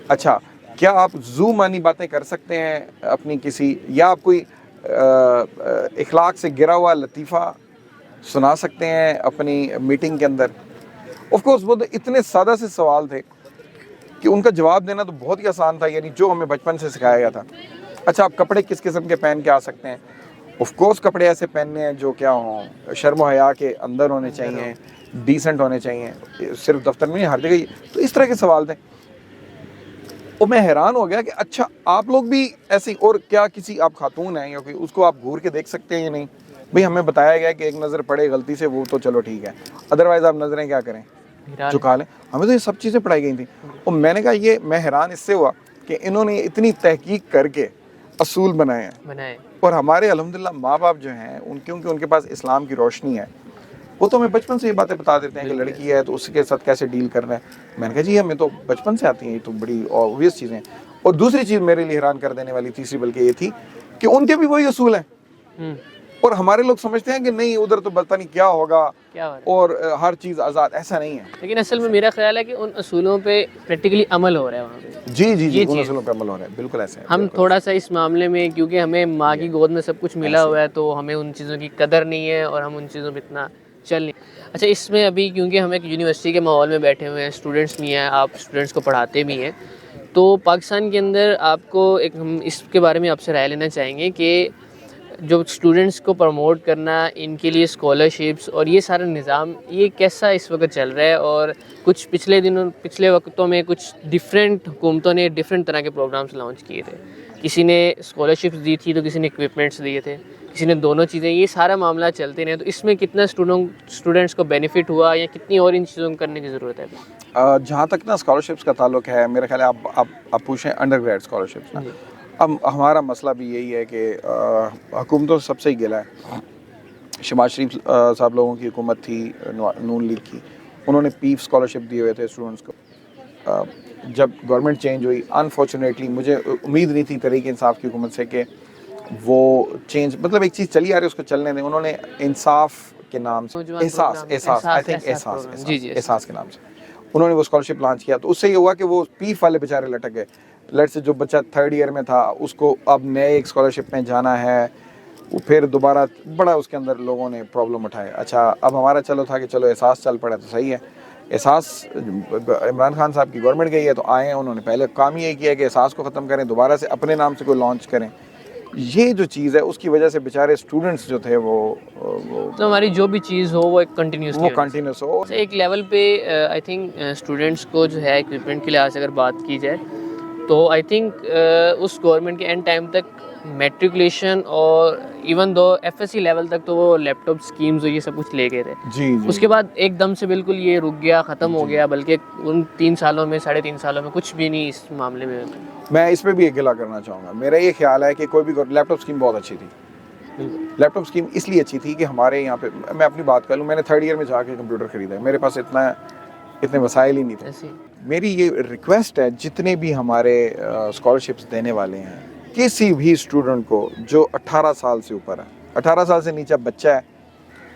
اچھا, کیا آپ زو مانی باتیں کر سکتے ہیں اپنی کسی, یا آپ کوئی اخلاق سے گرا ہوا لطیفہ سنا سکتے ہیں اپنی میٹنگ کے اندر؟ آف کورس وہ اتنے سادہ سے سوال تھے کہ ان کا جواب دینا تو بہت ہی آسان تھا, یعنی جو ہمیں بچپن سے سکھایا گیا تھا. اچھا, آپ کپڑے کس قسم کے پہن کے آ سکتے ہیں؟ آف کورس کپڑے ایسے پہننے ہیں جو کیا ہوں, شرم و حیا کے اندر ہونے چاہیے, ڈیسنٹ ہونے چاہیے, صرف دفتر میں نہیں ہر جگہ. تو اس طرح کے سوال تھے. اور میں حیران ہو گیا کہ اچھا آپ لوگ بھی ایسے, اور کیا کسی آپ خاتون ہیں یا کوئی, اس کو آپ گھور کے دیکھ سکتے ہیں یا نہیں؟ بھئی ہمیں بتایا گیا کہ ایک نظر پڑے غلطی سے وہ تو چلو ٹھیک ہے, ادروائز آپ نظریں کیا کریں, جھکا لیں. ہمیں تو یہ سب چیزیں پڑھائی گئی تھیں. اور میں نے کہا میں حیران اس سے ہوا کہ انہوں نے اتنی تحقیق کر کے اصول بنائے ہیں. اور ہمارے الحمدللہ ماں باپ جو ہیں کیونکہ ان کے پاس اسلام کی روشنی ہے, وہ تو ہمیں بچپن سے یہ باتیں بتا دیتے ہیں کہ لڑکی ہے تو اس کے ساتھ کیسے ڈیل کرنا ہے. میں نے کہا جی ہمیں تو بچپن سے آتی ہیں, یہ تو بڑی اوبویس چیزیں. اور دوسری چیز میرے لیے حیران کر دینے والی, تیسری بلکہ یہ تھی کہ ان کے بھی وہی اصول ہیں, اور ہمارے لوگ سمجھتے ہیں کہ نہیں ادھر تو پتہ نہیں کیا ہوگا اور ہر چیز آزاد. ایسا نہیں ہے. لیکن اصل میں میرا خیال ہے کہ ان اصولوں پہ پریکٹیکلی عمل ہو رہا ہے وہاں پہ. جی ان اصولوں پہ عمل ہو رہا ہے, بالکل ایسے ہے. ہم تھوڑا سا اس معاملے میں, کیونکہ ہمیں ماں کی گود میں سب کچھ ملا ہوا ہے, تو ہمیں ان چیزوں کی قدر نہیں ہے اور ہم ان چیزوں پہ اتنا چل نہیں. اچھا, اس میں ابھی کیونکہ ہم ایک یونیورسٹی کے ماحول میں بیٹھے ہوئے ہیں, اسٹوڈنٹس بھی ہیں, آپ اسٹوڈنٹس کو پڑھاتے بھی ہیں, تو پاکستان کے اندر آپ کو ہم اس کے بارے میں آپ سے رائے لینا چاہیں گے کہ جو اسٹوڈنٹس کو پروموٹ کرنا, ان کے لیے اسکالرشپس اور یہ سارا نظام, یہ کیسا اس وقت چل رہا ہے؟ اور کچھ پچھلے وقتوں میں کچھ ڈفرینٹ حکومتوں نے ڈفرینٹ طرح کے پروگرامس لانچ کیے تھے. کسی نے اسکالرشپس دی تھی تو کسی نے اکوپمنٹس دیے تھے, کسی نے دونوں چیزیں. یہ سارا معاملہ چلتے رہے, تو اس میں کتنا اسٹوڈنٹس کو بینیفٹ ہوا, یا کتنی اور ان چیزوں کو کرنے کی ضرورت ہے؟ جہاں تک نا اسکالرشپس کا تعلق ہے, میرا خیال ہے آپ پوچھیں انڈر گریڈ اسکالرشپس نا, اب ہمارا مسئلہ بھی یہی ہے کہ حکومتوں سب سے ہی گلا ہے. شہباز شریف صاحب لوگوں کی حکومت تھی نون لیگ کی, انہوں نے پیف اسکالرشپ دیے ہوئے تھے اسٹوڈنٹس کو. جب گورنمنٹ چینج ہوئی انفارچونیٹلی مجھے امید نہیں تھی تحریک انصاف کی حکومت سے کہ وہ چینج, مطلب ایک چیز چلی آ رہی ہے اس کو چلنے دیں. انہوں نے انصاف کے نام سے احساس کے نام سے انہوں نے وہ اسکالرشپ لانچ کیا, تو اس سے یہ ہوا کہ وہ پیف والے بیچارے لٹک گئے. لیٹ سے جو بچہ 3rd ایئر میں تھا اس کو اب نئے ایک اسکالرشپ میں جانا ہے, وہ پھر دوبارہ بڑا اس کے اندر لوگوں نے پرابلم اٹھائے. اچھا اب ہمارا چلو تھا کہ چلو احساس چل پڑے تو صحیح ہے. احساس عمران خان صاحب کی گورنمنٹ گئی ہے تو آئے ہیں, انہوں نے پہلے کام یہ کیا کہ احساس کو ختم کریں, دوبارہ سے اپنے نام سے کوئی لانچ کریں. یہ جو چیز ہے اس کی وجہ سے بیچارے اسٹوڈنٹس جو تھے وہ تو ہماری جو بھی چیز ہو وہ ایک کنٹینیوس ہو. ایک لیول پہ آئی تھنک اسٹوڈنٹس کو جو ہے اکوپمنٹ کے لحاظ سے اگر بات کی جائے تو آئی تھنک اس گورنمنٹ کے اینڈ ٹائم تک میٹریکولیشن اور ایون دو ایف ایس سی لیول تک تو وہ لیپ ٹاپ اسکیمز اور یہ سب کچھ لے گئے تھے. اس کے بعد ایک دم سے بالکل یہ رک گیا, ختم ہو گیا, بلکہ ان 3 سالوں میں 3.5 سالوں میں کچھ بھی نہیں اس معاملے میں. میں اس پہ بھی ایک گلا کرنا چاہوں گا. میرا یہ خیال ہے کہ کوئی بھی لیپ ٹاپ اسکیم بہت اچھی تھی. لیپ ٹاپ اسکیم اس لیے اچھی تھی کہ ہمارے یہاں پہ, میں اپنی بات کر لوں, میں نے 3rd ایئر میں جا کے کمپیوٹر خریدا ہے, میرے پاس اتنے وسائل ہی نہیں تھے. میری یہ ریکویسٹ ہے جتنے بھی ہمارے اسکالرشپس دینے والے ہیں, کسی بھی اسٹوڈنٹ کو جو 18 سال سے اوپر ہے, 18 سال سے نیچے بچہ ہے,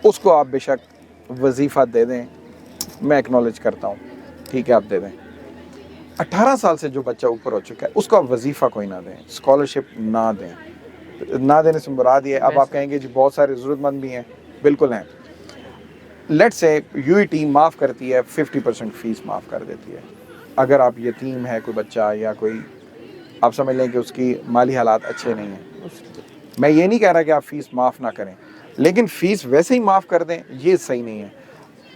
اس کو آپ بے شک وظیفہ دے دیں, میں ایکنالج کرتا ہوں, ٹھیک ہے آپ دے دیں. 18 سال سے جو بچہ اوپر ہو چکا ہے اس کو آپ وظیفہ کوئی نہ دیں, اسکالرشپ نہ دیں. نہ دینے سے مراد یہ ہے, اب آپ کہیں گے جی بہت سارے ضرورت مند بھی ہیں, بالکل ہیں. لیٹ سے یو ای ٹی معاف کرتی ہے 50% فیس معاف کر دیتی ہے. اگر آپ یتیم ہے کوئی بچہ یا کوئی, آپ سمجھ لیں کہ اس کی مالی حالات اچھے نہیں ہیں, میں یہ نہیں کہہ رہا کہ آپ فیس معاف نہ کریں, لیکن فیس ویسے ہی معاف کر دیں یہ صحیح نہیں ہے.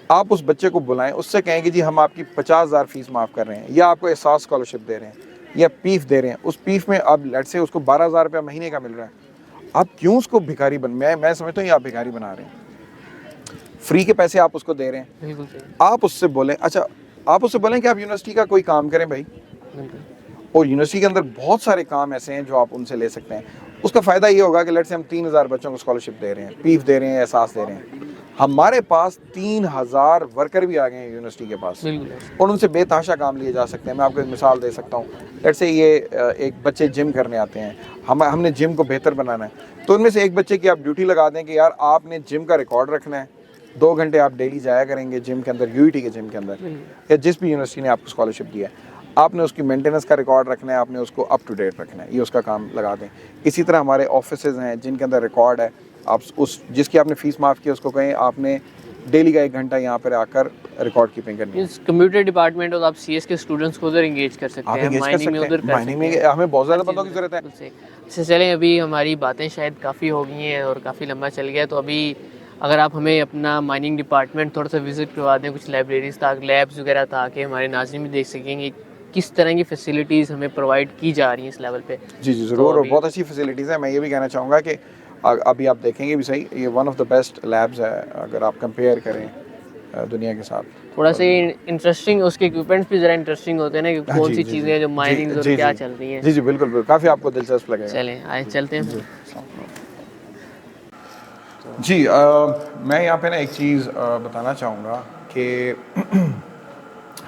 آپ اس بچے کو بلائیں, اس سے کہیں گے جی ہم آپ کی 50,000 فیس معاف کر رہے ہیں, یا آپ کو احساس اسکالرشپ دے رہے ہیں, یا پیف دے رہے ہیں. اس پیف میں اب لیٹ سے اس کو 12,000 روپیہ مہینے کا مل رہا ہے, آپ کیوں اس کو بھکاری میں سمجھتا ہوں یہ آپ بھکاری بنا رہے ہیں. فری کے پیسے آپ اس کو دے رہے ہیں. آپ اس سے بولیں, اچھا آپ اس سے بولیں کہ آپ یونیورسٹی کا کوئی کام کریں بھائی, اور یونیورسٹی کے اندر بہت سارے کام ایسے ہیں جو آپ ان سے لے سکتے ہیں. اس کا فائدہ یہ ہوگا کہ لیٹ سے ہم 3,000 بچوں کو اسکالرشپ دے رہے ہیں, پیف دے رہے ہیں, احساس دے رہے ہیں. ہمارے پاس 3,000 ورکر بھی آ گئے ہیں یونیورسٹی کے پاس, اور ان سے بے تحاشا کام لیے جا سکتے ہیں. میں آپ کو ایک مثال دے سکتا ہوں. لیٹ سے یہ ایک بچے جم کرنے آتے ہیں, ہم نے جم کو بہتر بنانا ہے, تو ان میں سے ایک بچے کی آپ ڈیوٹی لگا دیں کہ یار آپ نے جم کا ریکارڈ رکھنا ہے, 2 گھنٹے آپ ڈیلی جایا کریں گے جم کے اندر, یو ای ٹی کے جم کے اندر, یا جس بھی یونیورسٹی نے آپ کو اسکالرشپ دیا ہے, آپ نے اس کی مینٹیننس کا ریکارڈ رکھنا ہے, آپ نے اس کو اپ ٹو ڈیٹ رکھنا ہے, یہ اس کا کام لگا دیں. اسی طرح ہمارے آفیسز ہیں جن کے اندر ریکارڈ ہے, آپ اس جس کی آپ نے فیس معاف کی اس کو کہیں آپ نے ڈیلی کا 1 گھنٹہ یہاں پر آ کر ریکارڈ کیپنگ کرنی ہے. کمپیوٹر ڈپارٹمنٹ اور آپ سی ایس کے اسٹوڈنٹس کو ادھر انگیج کر سکتے ہیں, مائننگ میں ہمیں بہت زیادہ بندوں کی ضرورت ہے. چلیں ابھی ہماری باتیں شاید کافی ہو گئی ہیں اور کافی لمبا چل گیا, تو ابھی اگر آپ ہمیں اپنا مائننگ ڈپارٹمنٹ تھوڑا سا وزٹ کروا دیں, کچھ لائبریریز تاکہ لیبس وغیرہ تاکہ ہمارے ناظرین بھی دیکھ سکیں گے کس طرح کی فیسلٹیز ہمیں پرووائڈ کی جا رہی ہیں اس لیول پہ. جی ضرور, اور بہت اچھی فیسلٹیز ہیں. میں یہ بھی کہنا چاہوں گا کہ ابھی آپ دیکھیں گے بھی صحیح, یہ one of the best labs ہے اگر آپ کمپیئر کریں دنیا کے ساتھ. تھوڑا سا انٹرسٹنگ, اس کے اکوپمنٹس بھی ذرا انٹرسٹنگ ہوتے ہیں نا کہ کون سی چیزیں ہیں جو مائننگ اور کیا چل رہی ہیں. جی بالکل, کافی آپ کو دلچسپ لگے گا. چلیں آئے چلتے ہیں. جی میں یہاں پہ نا ایک چیز بتانا چاہوں گا کہ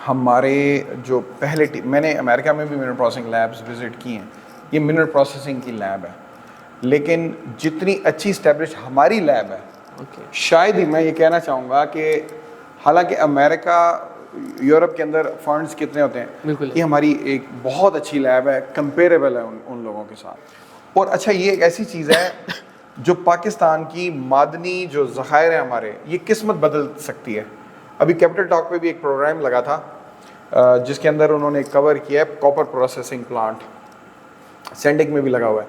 ہمارے جو پہلے میں نے امریکہ میں بھی منرل پروسیسنگ لیبس وزٹ کی ہیں, یہ منرل پروسیسنگ کی لیب ہے, لیکن جتنی اچھی اسٹیبلش ہماری لیب ہے, شاید ہی میں یہ کہنا چاہوں گا کہ حالانکہ امریکہ یورپ کے اندر فنڈز کتنے ہوتے ہیں, یہ ہماری ایک بہت اچھی لیب ہے, کمپیریبل ہے ان لوگوں کے ساتھ. اور اچھا یہ ایک ایسی چیز ہے جو پاکستان کی معدنی جو ذخائر ہیں ہمارے, یہ قسمت بدل سکتی ہے. ابھی کیپٹل ٹاک پہ بھی ایک پروگرام لگا تھا جس کے اندر انہوں نے کور کیا ہے کاپر پروسیسنگ پلانٹ, سینڈک میں بھی لگا ہوا ہے.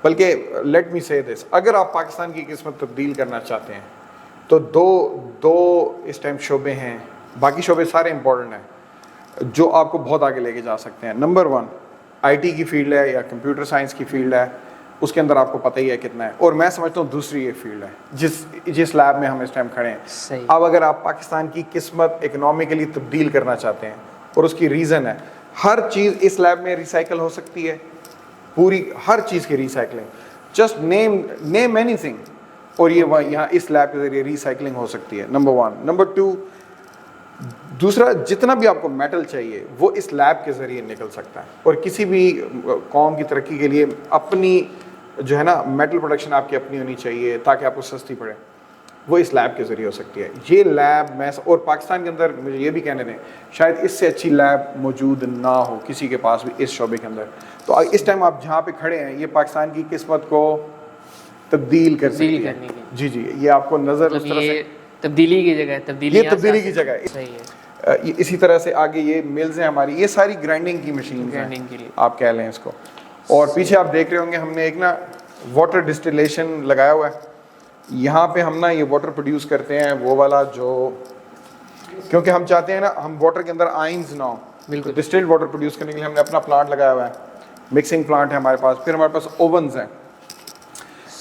بلکہ لیٹ می سے دس, اگر آپ پاکستان کی قسمت تبدیل کرنا چاہتے ہیں تو دو اس ٹائم شعبے ہیں, باقی شعبے سارے امپورٹنٹ ہیں جو آپ کو بہت آگے لے کے جا سکتے ہیں. نمبر 1 آئی ٹی کی فیلڈ ہے یا کمپیوٹر سائنس کی فیلڈ ہے, اس کے اندر آپ کو پتہ ہی ہے کتنا ہے. اور میں سمجھتا ہوں دوسری یہ فیلڈ ہے جس لیب میں ہم اس ٹائم کھڑے ہیں. اب اگر آپ پاکستان کی قسمت اکنامکلی تبدیل کرنا چاہتے ہیں, اور اس کی ریزن ہے ہر چیز اس لیب میں ریسائیکل ہو سکتی ہے, پوری ہر چیز کی recycling, just name any thing, اور یہ یہاں اس لیب کے ذریعے ریسائکلنگ ہو سکتی ہے، نمبر 1۔ نمبر 2، دوسرا جتنا بھی آپ کو میٹل چاہیے وہ اس لیب کے ذریعے نکل سکتا ہے، اور کسی بھی قوم کی ترقی کے لیے اپنی جو ہے نا میٹل پروڈکشن آپ کی اپنی ہونی چاہیے تاکہ آپ کو سستی پڑے، وہ اس لیب کے ذریعے ہو سکتی ہے۔ یہ لیب میں اور پاکستان کے اندر مجھے یہ بھی کہنے دیں شاید اس سے اچھی لیب موجود نہ ہو کسی کے پاس بھی اس شعبے کے اندر۔ تو اس ٹائم آپ جہاں پہ کھڑے ہیں یہ پاکستان کی قسمت کو تبدیل کر سکتی ہے۔ جی جی، یہ آپ کو نظر اس طرح سے تبدیلی کی جگہ ہے، یہ تبدیلی کی جگہ ہے۔ صحیح ہے۔ اسی طرح سے آگے یہ ملز ہیں ہماری، یہ ساری گرائنڈنگ کی مشین آپ کہہ لیں اس کو۔ اور پیچھے آپ دیکھ رہے ہوں گے ہم نے ایک نا واٹر ڈسٹیلیشن لگایا ہوا ہے، یہاں پہ ہم نا یہ واٹر پروڈیوس کرتے ہیں وہ والا جو، کیونکہ ہم چاہتے ہیں نا ہم واٹر کے اندر آئنز نہ ہو، بالکل ڈسٹلڈ واٹر پروڈیوس کرنے کے لیے ہم نے اپنا پلانٹ لگایا ہوا ہے، مکسنگ پلانٹ ہے ہمارے پاس، پھر ہمارے پاس اوونز ہیں،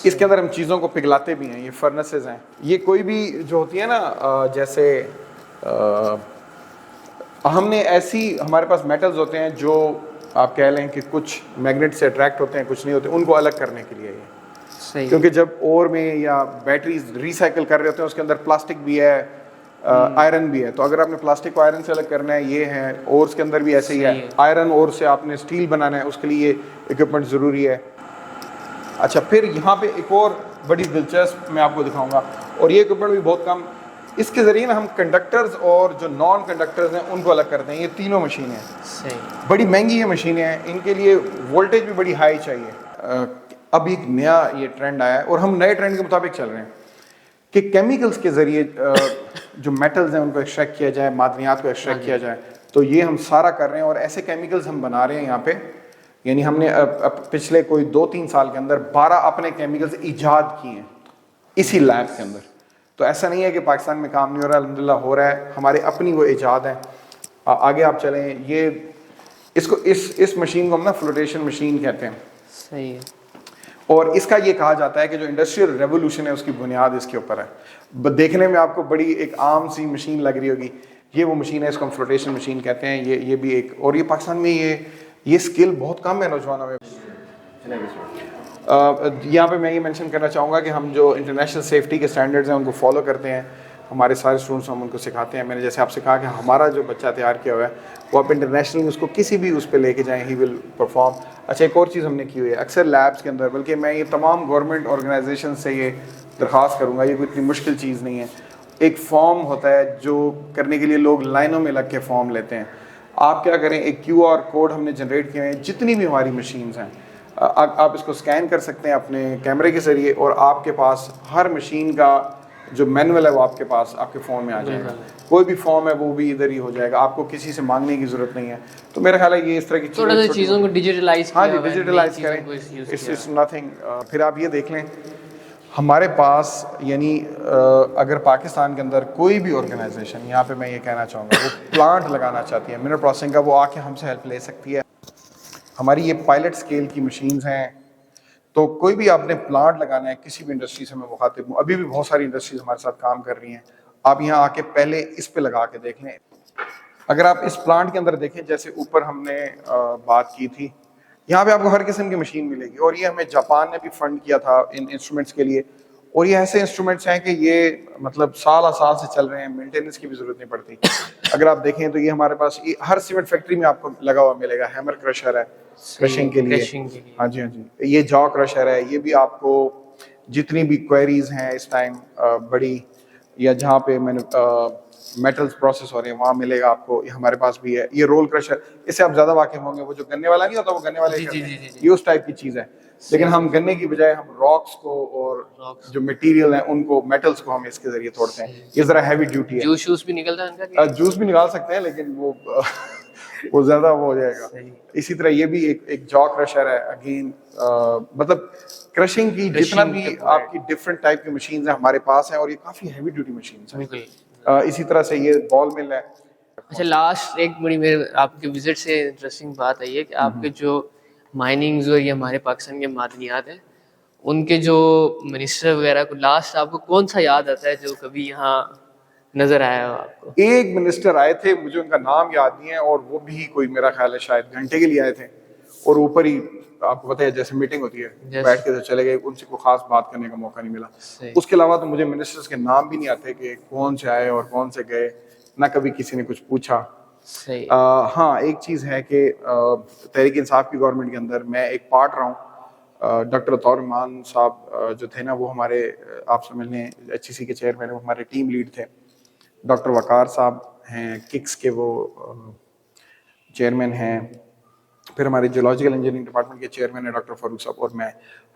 اس کے اندر ہم چیزوں کو پگھلاتے بھی ہیں، یہ فرنسز ہیں۔ یہ کوئی بھی جو ہوتی ہے نا جیسے ہم نے ایسی ہمارے پاس میٹلز ہوتے ہیں جو آپ کہہ لیں کہ کچھ میگنیٹ سے اٹریکٹ ہوتے ہیں کچھ نہیں ہوتے، ان کو الگ کرنے کے لیے یہ، کیونکہ جب اور میں یا بیٹریز ریسائیکل کر رہے ہوتے ہیں اس کے اندر پلاسٹک بھی ہے، آئرن بھی ہے، تو اگر آپ نے پلاسٹک کو آئرن سے الگ کرنا ہے یہ ہے، اور اس کے اندر بھی ایسے ہی ہے، آئرن اور سے آپ نے اسٹیل بنانا ہے اس کے لیے اکوپمنٹ ضروری ہے۔ اچھا، پھر یہاں پہ ایک اور بڑی دلچسپ میں آپ کو دکھاؤں گا، اور یہ اکوپمنٹ بھی بہت کم، اس کے ذریعے نا ہم کنڈکٹرز اور جو نان کنڈکٹرز ہیں ان کو الگ کرتے ہیں۔ یہ تینوں مشینیں ہیں، بڑی مہنگی یہ مشینیں ہیں، ان کے لیے وولٹیج بھی بڑی ہائی چاہیے۔ اب ایک نیا یہ ٹرینڈ آیا ہے اور ہم نئے ٹرینڈ کے مطابق چل رہے ہیں کہ کیمیکلز کے ذریعے جو میٹلز ہیں ان کو ایکسٹریکٹ کیا جائے، معدنیات کو ایکسٹریکٹ کیا جائے، تو یہ ہم سارا کر رہے ہیں، اور ایسے کیمیکلز ہم بنا رہے ہیں یہاں پہ، یعنی ہم نے پچھلے کوئی 2-3 سال کے اندر 12 اپنے کیمیکلز ایجاد کیے ہیں اسی لیب کے اندر۔ تو ایسا نہیں ہے کہ پاکستان میں کام نہیں ہو رہا، الحمدللہ ہو رہا ہے، ہمارے اپنی وہ ایجاد ہیں۔ آگے آپ چلیں، یہ اس مشین کو ہم نا فلوٹیشن مشین کہتے ہیں۔ صحیح ہے۔ اور اس کا یہ کہا جاتا ہے کہ جو انڈسٹریل ریولوشن ہے اس کی بنیاد اس کے اوپر ہے۔ دیکھنے میں آپ کو بڑی ایک عام سی مشین لگ رہی ہوگی، یہ وہ مشین ہے، اس کو ہم فلوٹیشن مشین کہتے ہیں۔ یہ بھی ایک، اور یہ پاکستان میں یہ اسکل بہت کم ہے نوجوانوں میں۔ یہاں پہ میں یہ مینشن کرنا چاہوں گا کہ ہم جو انٹرنیشنل سیفٹی کے اسٹینڈرڈز ہیں ان کو فالو کرتے ہیں، ہمارے سارے اسٹوڈنٹس ہم ان کو سکھاتے ہیں۔ میں نے جیسے آپ سے کہا کہ ہمارا جو بچہ تیار کیا ہوا ہے وہ آپ انٹرنیشنل اس کو کسی بھی اس پہ لے کے جائیں، ہی ول پرفارم۔ اچھا، ایک اور چیز ہم نے کی ہوئی ہے، اکثر لیبس کے اندر، بلکہ میں یہ تمام گورنمنٹ آرگنائزیشن سے یہ درخواست کروں گا، یہ کوئی اتنی مشکل چیز نہیں ہے، ایک فارم ہوتا ہے جو کرنے کے لیے لوگ لائنوں میں لگ کے فارم لیتے ہیں۔ آپ کیا کریں، ایک QR کوڈ ہم نے جنریٹ کیے ہیں، جتنی بھی ہماری مشینز ہیں آپ اس کو اسکین کر سکتے ہیں اپنے کیمرے کے ذریعے، اور آپ کے پاس ہر مشین کا جو مینول ہے وہ آپ کے پاس آپ کے فون میں آ جائے گا، کوئی بھی فارم ہے وہ بھی ادھر ہی ہو جائے گا، آپ کو کسی سے مانگنے کی ضرورت نہیں ہے۔ تو میرا خیال ہے یہ اس طرح کی چیزوں کو ڈیجیٹلائز، ہاں جی ڈیجیٹلائز کریں، اٹس نتھنگ۔ پھر آپ یہ دیکھ لیں ہمارے پاس، یعنی اگر پاکستان کے اندر کوئی بھی آرگنائزیشن، یہاں پہ میں یہ کہنا چاہوں گا، وہ پلانٹ لگانا چاہتی ہے منرل پروسیسنگ کا، وہ آ کے ہم سے ہیلپ لے سکتی ہے۔ ہماری یہ پائلٹ اسکیل کی مشینز ہیں، تو کوئی بھی آپ نے پلانٹ لگانا ہے کسی بھی انڈسٹری سے میں مخاطب ہوں، ابھی بھی بہت ساری انڈسٹریز ہمارے ساتھ کام کر رہی ہیں، آپ یہاں آ کے پہلے اس پہ لگا کے دیکھ لیں۔ اگر آپ اس پلانٹ کے اندر دیکھیں، جیسے اوپر ہم نے بات کی تھی، یہاں پہ آپ کو ہر قسم کی مشین ملے گی، اور یہ ہمیں جاپان نے بھی فنڈ کیا تھا ان انسٹرومنٹس کے لیے، اور یہ ایسے انسٹرومنٹس ہیں کہ یہ مطلب سال سے چل رہے ہیں، مینٹیننس کی بھی ضرورت نہیں پڑتی۔ اگر آپ دیکھیں تو یہ ہمارے پاس ہر سیمنٹ فیکٹری میں آپ کو لگا ہوا ملے گا، ہیمر کریشر ہے کریشنگ کے لیے، ہاں جی یہ جا کریشر ہے، یہ بھی آپ کو جتنی بھی کوئریز ہیں اس ٹائم بڑی، یا جہاں پہ میں نے میٹلز پروسیس ہو رہے ہیں وہاں ملے گا آپ کو، یہ ہمارے پاس بھی ہے۔ یہ رول کریشر، اس سے آپ زیادہ واقف ہوں گے، وہ جو گنے والا نہیں ہوتا وہ گنے والے یہ اس ٹائپ کی چیز ہے، لیکن ہم گنے کی بجائے ہم راکس کو اور جو مٹیریل ہیں ان کو، میٹلز کو ہم اس کے ذریعے توڑتے ہیں، یہ ذرا ہیوی ڈیوٹی ہے۔ جوس بھی نکلتا ہے ان کا، جوس بھی نکال سکتے ہیں لیکن وہ زیادہ وہ ہو جائے گا۔ اسی طرح یہ بھی ایک جا کریشر ہے، اگین مطلب کرشنگ کی جتنا بھی آپ کی ڈفرنٹ ٹائپ کی مشینز ہیں ہمارے پاس ہیں، اور یہ کافی ہیوی ڈیوٹی مشینز ہیں۔ اسی طرح سے یہ بال مل ہے۔ اچھا، لاسٹ ایک بڑی میرے آپ کے وزٹ سے انٹرسٹنگ بات آئی ہے کہ آپ کے جو مائننگز اور یہ ہمارے پاکستان کے معدنیات ہیں، ان کے جو منسٹر وغیرہ کو لاسٹ آپ کو کون سا یاد آتا ہے جو کبھی یہاں نظر آیا ہو آپ کو؟ ایک منسٹر آئے تھے، مجھے ان کا نام یاد نہیں ہے، اور وہ بھی کوئی میرا خیال ہے شاید گھنٹے کے لیے آئے تھے، اور اوپر ہی آپ کو پتہ ہے جیسے میٹنگ ہوتی ہے Yes. بیٹھ کے چلے گئے, ان سے کوئی خاص بات کرنے کا موقع نہیں ملا. اس کے علاوہ تو مجھے منسٹرز کے نام بھی نہیں آتے کہ کون سے آئے اور کون سے گئے, نہ کبھی کسی نے کچھ پوچھا. صحیح. ہاں ایک چیز ہے کہ تحریک انصاف کی گورنمنٹ کے اندر میں ایک پارٹ رہا ہوں. ڈاکٹر عطاء الرحمان صاحب جو تھے نا, وہ ہمارے آپ سے ملنے HEC کے چیئرمین, وہ ہمارے ٹیم لیڈ تھے. ڈاکٹر وقار صاحب ہیں ککس کے, وہ چیئرمین ہیں. پھر ہمارے جیولوجیکل انجینئرنگ ڈپارٹمنٹ کے چیئرمین ہیں ڈاکٹر فاروق صاحب اور میں.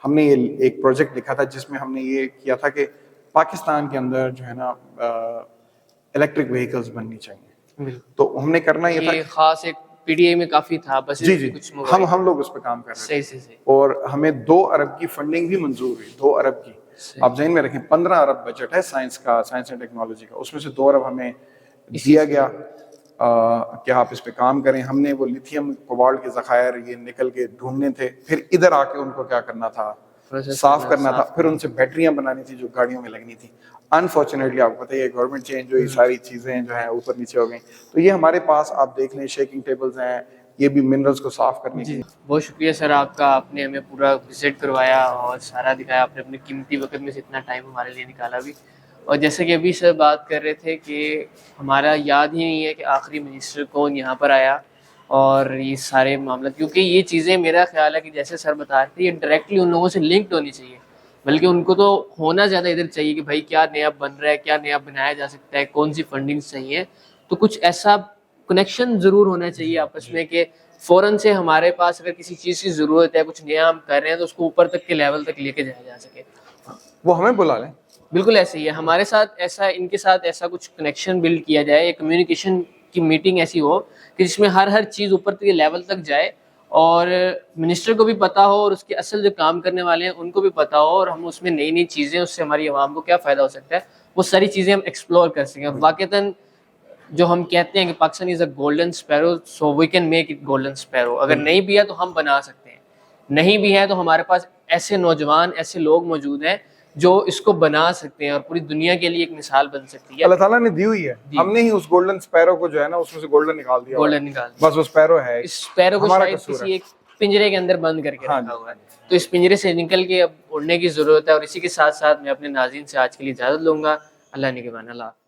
ہم نے یہ ایک پروجیکٹ لکھا تھا جس میں ہم نے یہ کیا تھا کہ پاکستان کے اندر جو ہے نا الیکٹرک وہیکلز بننی چاہیے. تو ہم نے کرنا یہ تھا, یہ خاص ایک PDA میں کافی تھا بس. جی ہم لوگ اس پہ کام کر رہے تھے. صحیح. اور ہمیں 2 ارب کی فنڈنگ بھی منظور ہوئی, 2 ارب کی. آپ ذہن میں رکھیں 15 ارب بجٹ ہے سائنس کا, سائنس اینڈ ٹیکنالوجی کا, اس میں سے 2 ارب ہمیں دیا گیا کہ آپ اس پہ کام کریں. ہم نے وہ لیتھیم کوبالٹ کے ذخائر یہ نکل کے ڈھونڈنے تھے, پھر ادھر آ کے ان کو کیا کرنا تھا, صاف کرنا تھا, پھر ان سے بیٹریاں بنانی تھی جو گاڑیوں میں لگنی تھی. انفارچونیٹلی آپ کو پتہ ہے گورنمنٹ چینج ہوئی, ساری چیزیں جو ہیں اوپر نیچے ہو گئیں. تو یہ ہمارے پاس آپ دیکھ لیں شیکنگ ٹیبلز ہیں, یہ بھی منرلز کو صاف کرنے کی. بہت شکریہ سر آپ کا, آپ نے ہمیں پورا وزٹ کروایا اور سارا دکھایا. آپ نے اپنے قیمتی وقت میں سے اتنا ٹائم ہمارے لیے نکالا بھی. اور جیسے کہ ابھی سر بات کر رہے تھے کہ ہمارا یاد ہی نہیں ہے کہ آخری منسٹر کون یہاں پر آیا اور یہ سارے معاملات, کیونکہ یہ چیزیں میرا خیال ہے کہ جیسے سر بتا رہے تھے یہ ڈائریکٹلی ان لوگوں سے لنکڈ ہونی چاہیے, بلکہ ان کو تو ہونا زیادہ ادھر چاہیے کہ بھائی کیا نیا بن رہا ہے, کیا نیا بنایا جا سکتا ہے, کون سی فنڈنگ چاہیے. تو کچھ ایسا کنیکشن ضرور ہونا چاہیے آپس میں کہ فوراً سے ہمارے پاس اگر کسی چیز کی ضرورت ہے, کچھ نیا ہم کر رہے ہیں, تو اس کو اوپر تک کے لیول تک لے کے جایا جا سکے. وہ ہمیں بلا لیں. بالکل ایسے ہی ہے ہمارے ساتھ, ایسا ان کے ساتھ ایسا کچھ کنیکشن بلڈ کیا جائے, ایک کمیونیکیشن کی میٹنگ ایسی ہو کہ جس میں ہر چیز اوپر تک کے لیول تک جائے اور منسٹر کو بھی پتا ہو اور اس کے اصل جو کام کرنے والے ہیں ان کو بھی پتا ہو, اور ہم اس میں نئی نئی چیزیں, اس سے ہماری عوام کو کیا فائدہ ہو سکتا ہے, وہ ساری چیزیں ہم ایکسپلور کر سکیں. اور واقعتاً جو ہم کہتے ہیں کہ Pakistan is a golden sparrow, so we can make it golden sparrow. اگر نہیں بھی ہے تو ہم بنا سکتے ہیں, نہیں بھی ہے تو ہمارے پاس ایسے نوجوان, ایسے لوگ موجود ہیں جو اس کو بنا سکتے ہیں اور پوری دنیا کے لیے ایک مثال بن سکتی ہے. اللہ تعالیٰ نے دی ہوئی ہے, ہم نے ہی اس گولڈن اسپیرو کو جو ہے نا اس میں سے گولڈن نکال دیا, گولڈن نکال, بس وہ اسپیرو ہے. اس اسپیرو کو شاید کسی ایک پنجرے کے اندر بند کر کے رکھا ہوا ہے, تو اس پنجرے سے نکل کے اب اڑنے کی ضرورت ہے. اور اسی کے ساتھ ساتھ میں اپنے ناظرین سے آج کے لیے اجازت لوں گا. اللہ نگہبان. اللہ.